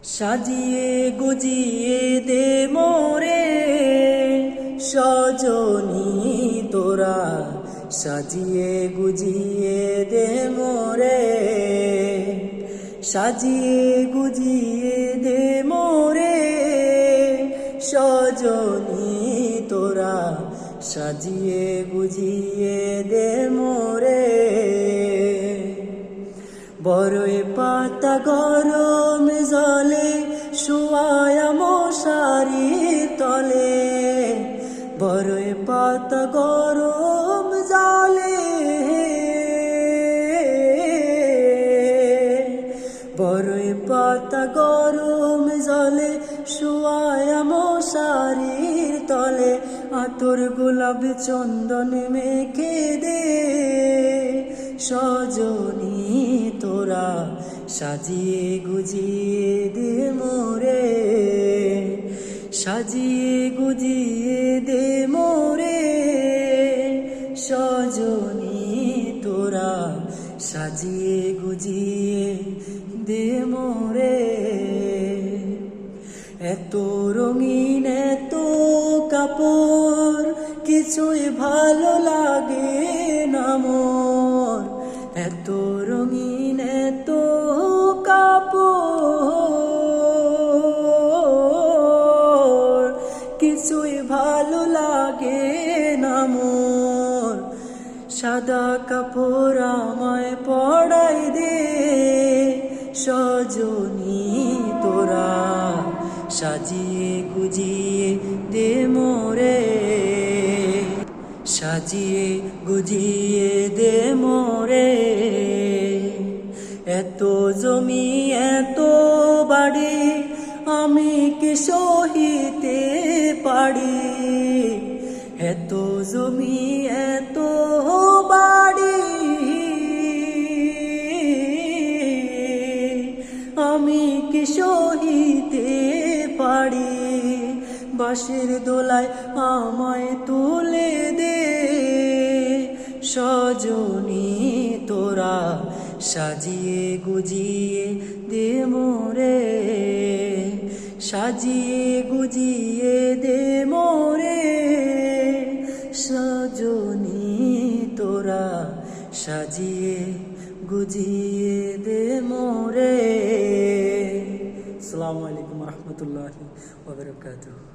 সাজিয়ে গুজিয়ে দে মোরে সজনী তোরা, সাজিয়ে গুজিয়ে দে মোরে, সাজিয়ে গুজিয়ে দে মোরে সজনী তোরা, সাজিয়ে গুজিয়ে দে মোরে। বড়ই পাতা গরম জলে শুয়ায়া মশারির তলে, বড়ই পাতা গরম জলে, বড়ই পাতা গরম জলে শুয়ায়া মশারির তলে, আতর গোলাপ চন্দন মেখে দে সজনী তোরা, সাজিয়ে গুজিয়ে দে মোরে, সাজিয়ে গুজিয়ে দে মোরে সজনী তোরা, সাজিয়ে গুজিয়ে দে মোরে। এত রঙিন এত কাপড় কিছুই ভালো লাগে না মোর, এত রঙিন এত কাপড় কিছুই ভালো লাগে না মোর। সাদা কাপড় আমায় পরাই দে সজনী তোরা, সাজিয়ে গুজিয়ে দে মোরে, সাজিয়ে গুজিয়ে দে মোরে। এত জমি এত বাড়ি আমি কি সহিতে পারি, এত জমি এত বাড়ি আমি কি সহিতে পারি। বাঁশের দোলায় আমায় তুলে দে সজনী তোরা, সাজিয়ে গুজিয়ে দে মোরে, সাজিয়ে গুজিয়ে দে মোরে সজনী তোরা, সাজিয়ে গুজিয়ে দে মোরে। আসসালামু আলাইকুম ওয়া রাহমাতুল্লাহি ওয়া বারাকাতুহু।